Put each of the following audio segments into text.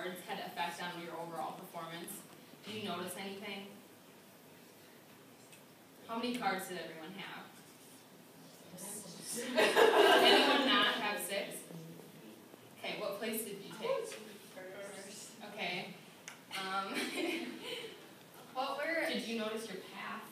cards had an effect on your overall performance? Did you notice anything? How many cards did everyone have? Anyone not have 6? Okay, what place did you take? First. Okay. Did you notice your path?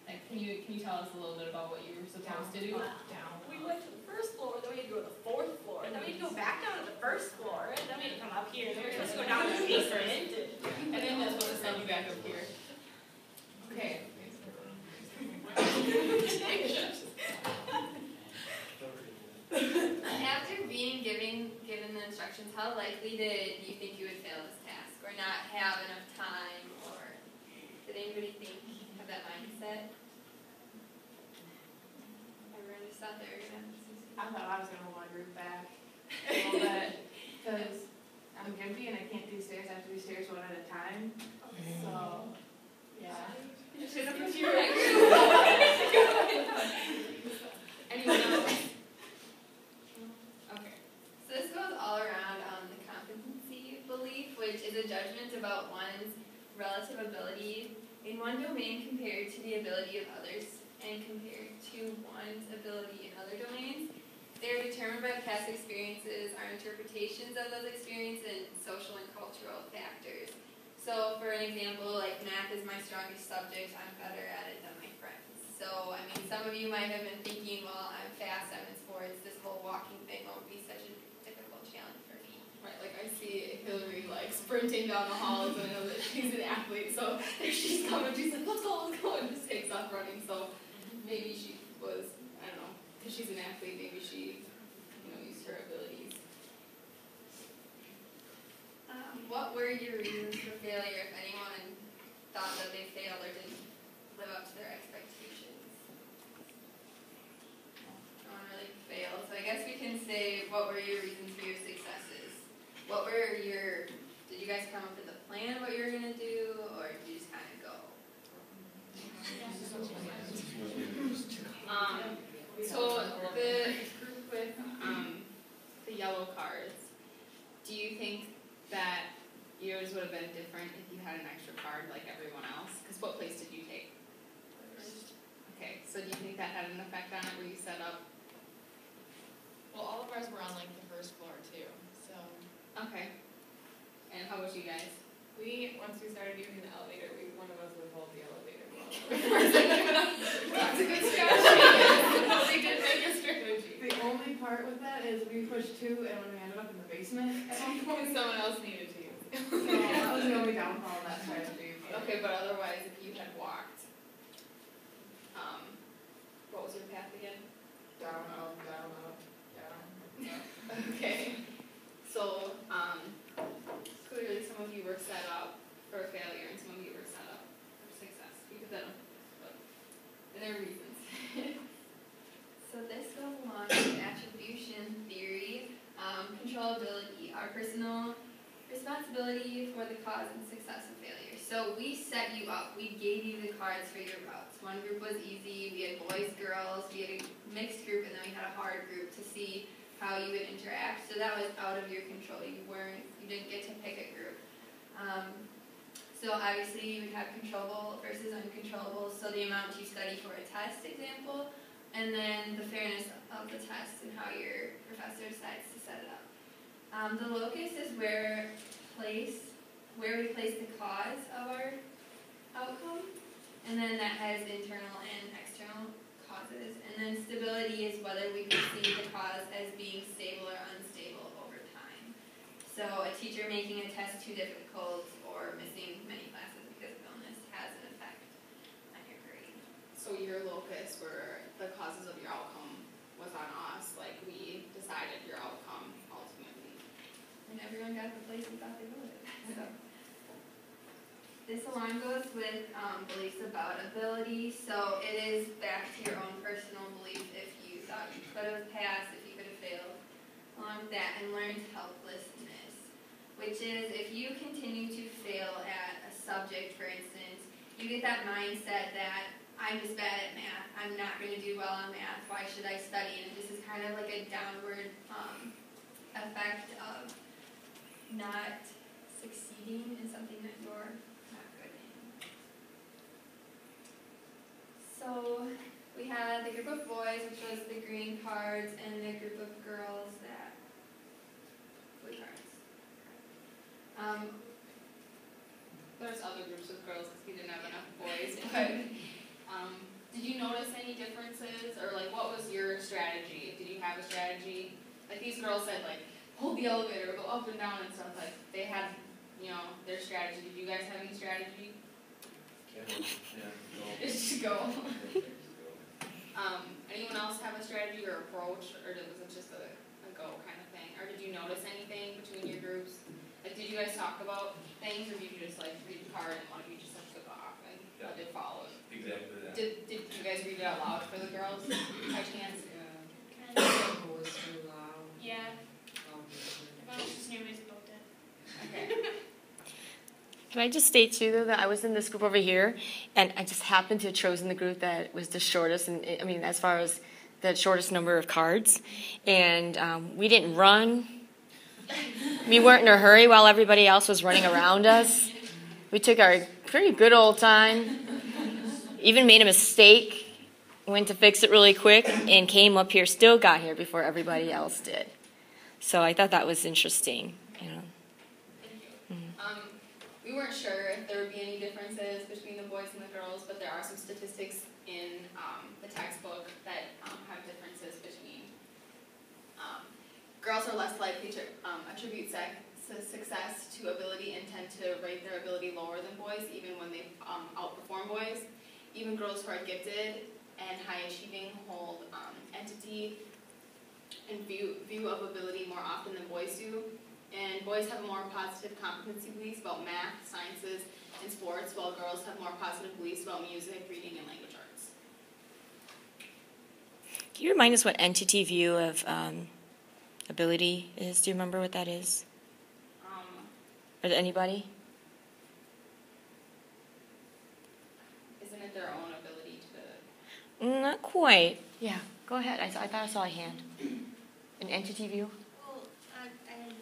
Like, can you tell us a little bit about what you were supposed to do? Down. We went to the first floor, then we had to go to the 4th floor, and then we had to go back down to the 1st floor, and then we had to come up here, and then we were supposed to go down to the basement. And then that's supposed to send you back up here. Okay. After being given the instructions, how likely did you think you would fail this task, or not have enough time, or did anybody have that mindset? Everyone just thought they were gonna. I thought I was gonna want to group back a little bit because I'm gimpy and I can't do stairs. I have to do stairs one at a time. So yeah. Should have put you Anyone else? Okay. So this goes all around the competency belief, which is a judgment about one's relative ability in one domain compared to the ability of others, and compared to one's ability in other domains. They are determined by past experiences, our interpretations of those experiences, and social and cultural factors. So for an example, like math is my strongest subject, I'm better at it than my friends. So, I mean, some of you might have been thinking, well, I'm fast, I'm in sports, this whole walking thing won't be such a difficult challenge for me. Right, like I see Hillary like sprinting down the halls and I know that she's an athlete, so there she's coming, she's like, let's go, and just takes off running. So maybe she was, I don't know, because she's an athlete, maybe she, used her abilities. What were your reasons for failure if anyone thought that they failed or didn't live up to their expectations? No one really failed, so I guess we can say, what were your reasons for your successes? Did you guys come up with a plan what you were going to do, or did you just kind of go? So the group with the yellow cards, do you think that yours would have been different if you had an extra card like everyone else? Because what place did you take? Okay, so do you think that had an effect on it where you set up? Well, all of ours were on like the 1st floor too, so. Okay. And how about you guys? Once we started using the elevator, one of us would hold the elevator. That's a good strategy. They did make a strategy. The only part with that is we pushed 2, and when we ended up in the basement, at one point someone else needed to use it. So that was the only downfall of that strategy. Okay, but otherwise, if you had walked, what was your path again? Down, up, down, up, down. Okay. So, clearly some of you were set up for failure and some of you were set up for success. You could then, but there are reasons. So this goes along with attribution theory, controllability, our personal responsibility for the cause and success of failure. So we set you up. We gave you the cards for your routes. One group was easy. We had boys, girls. We had a mixed group, and then we had a hard group to see how you would interact. So that was out of your control. You didn't get to pick a group. So obviously you would have controllable versus uncontrollable. So the amount you study for a test example, and then the fairness of the test and how your professor decides to set it up. The locus is where we place the cause of our outcome, and then that has internal and external causes. And then stability is whether we perceive the cause as being stable or unstable over time. So a teacher making a test too difficult or missing many classes because of illness has an effect on your grade. So your locus where the causes of your outcome was on us, like we decided your outcome ultimately. And everyone got the place we thought they would. So this along goes with beliefs about ability. So it is back to your own personal belief if you thought you could have passed, if you could have failed. Along with that, and learned helplessness, which is if you continue to fail at a subject, for instance, you get that mindset that I'm just bad at math, I'm not going to do well on math, why should I study? And this is kind of like a downward effect of not succeeding in something that you're not good in. So we had the group of boys, which was the green cards, and the group of girls that blue cards. There's other groups of girls because we didn't have enough boys, but did you notice any differences, or like what was your strategy? Did you have a strategy? Like these girls said, like hold the elevator, go up and down and stuff. Like they had, you know, their strategy. Did you guys have any strategy? Just go. Anyone else have a strategy or approach, or was it just a go kind of thing? Or did you notice anything between your groups? Like, did you guys talk about things, or did you just like read the card and one of you just like took off and let it follow? Exactly that. Did you guys read it out loud for the girls by chance? Kind of. It was too loud. Yeah. Oh, Well, it's just nobody's booked it. Okay. Can I just state too, though, that I was in this group over here, and I just happened to have chosen the group that was the shortest, and I mean, as far as the shortest number of cards, and we didn't run. We weren't in a hurry while everybody else was running around us. We took our pretty good old time. Even made a mistake, went to fix it really quick, and came up here. Still got here before everybody else did. So I thought that was interesting. You know. We weren't sure if there would be any differences between the boys and the girls, but there are some statistics in the textbook that have differences between. Girls are less likely to attribute success to ability and tend to rate their ability lower than boys, even when they outperform boys. Even girls who are gifted and high achieving hold entity and view of ability more often than boys do. And boys have more positive competency beliefs about math, sciences, and sports, while girls have more positive beliefs about music, reading, and language arts. Can you remind us what entity view of ability is? Do you remember what that is? Or anybody? Isn't it their own ability to... Not quite. Yeah, go ahead. I thought I saw a hand. An entity view? Well, I don't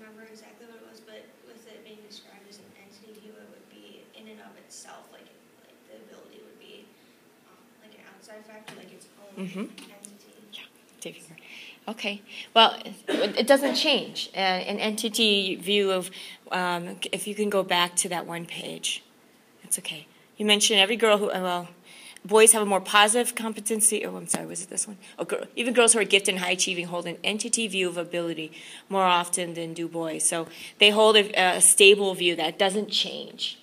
remember exactly what it was, but with it being described as an entity view, it would be in and of itself, like the ability would be like an outside factor, like its own entity. Okay. Well, it doesn't change. An entity view of, if you can go back to that one page, that's okay. You mentioned every girl who, boys have a more positive competency, was it this one? Even girls who are gifted and high achieving hold an entity view of ability more often than do boys. So they hold a stable view that doesn't change.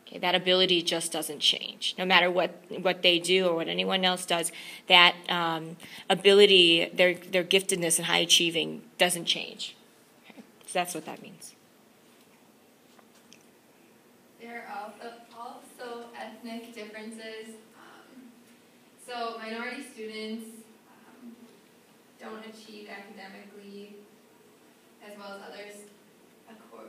Okay, that ability just doesn't change. No matter what they do or what anyone else does, that ability, their giftedness and high achieving doesn't change. Okay, so that's what that means. There are also ethnic differences. So minority students don't achieve academically as well as others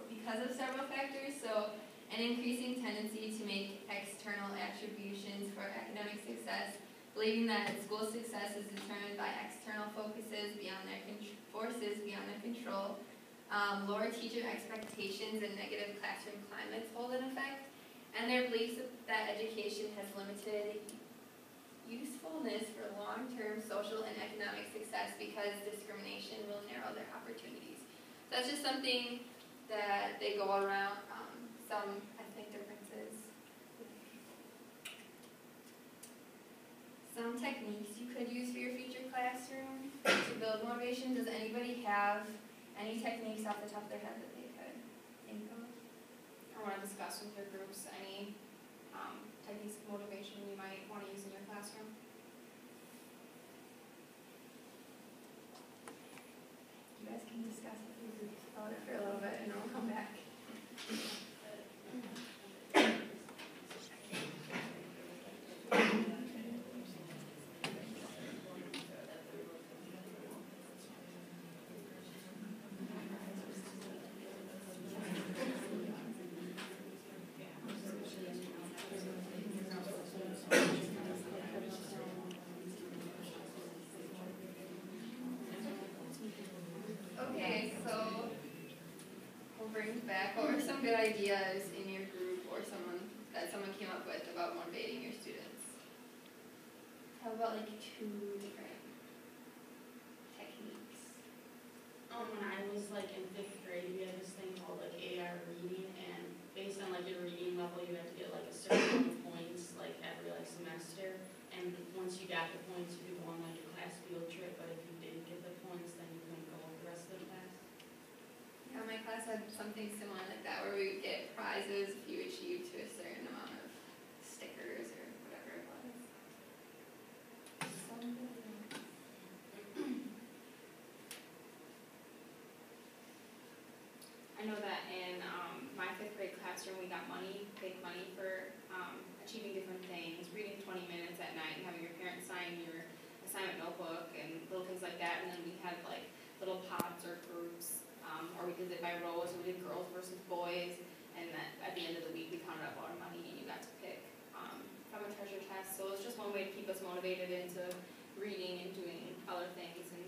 because of several factors. So an increasing tendency to make external attributions for academic success, believing that school success is determined by external forces beyond their control. Lower teacher expectations and negative classroom climates hold in effect, and their beliefs that education has limited usefulness for long-term social and economic success because discrimination will narrow their opportunities. So that's just something that they go around, some ethnic differences. Some techniques you could use for your future classroom to build motivation. Does anybody have any techniques off the top of their head that they could think of? I want to discuss with your groups any techniques of motivation you might want to use in your classroom. You guys can discuss with your groups about it for a little bit and I'll come back. back, what were some good ideas in your group or someone came up with about motivating your students? How about like 2 different techniques? When I was like in 5th grade, we had this thing called like AR reading, and based on like your reading level, you had to get like a certain amount of points like every like semester. And once you got the points, you could go on like a class field trip. But if you didn't get the points, then you couldn't go with the rest of the class. Yeah, my class had something similar like that, where we would get prizes if you achieved to a certain amount of stickers or whatever it was. I know that in my 5th grade classroom, we got big money for achieving different things, reading 20 minutes at night, and having your parents sign your assignment notebook and little things like that. And then we had like little pods or groups, or we did it by rows, so we did girls versus boys. And then at the end of the week, we counted up all our money, and you got to pick from a treasure chest. So it's just one way to keep us motivated into reading and doing other things. And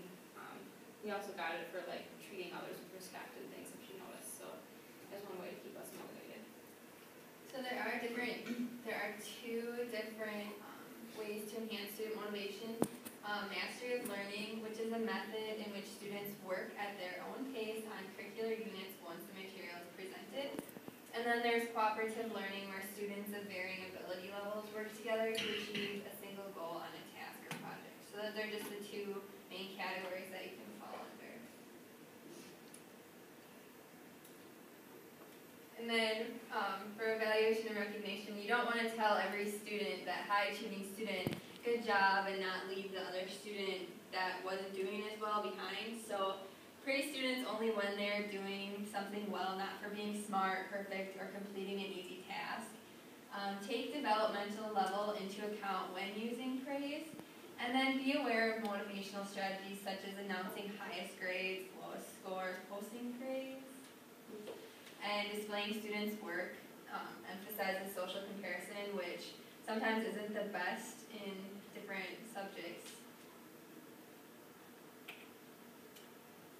we also got it for like treating others with respect and things, if you notice. So that's one way to keep us motivated. So there are 2 different ways to enhance student motivation. Mastery of learning, which is a method in which students work at their own pace on curricular units once the material is presented. And then there's cooperative learning, where students of varying ability levels work together to achieve a single goal on a task or project. So those are just the 2 main categories that you can fall under. And then for evaluation and recognition, you don't want to tell every student, that high achieving student, good job, and not leave the other student that wasn't doing as well behind. So praise students only when they're doing something well, not for being smart, perfect, or completing an easy task. Take developmental level into account when using praise. And then be aware of motivational strategies such as announcing highest grades, lowest scores, posting praise, and displaying students' work. Emphasizes social comparison, which sometimes isn't the best in different subjects.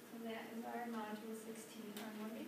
So that is our module 16 on motivation.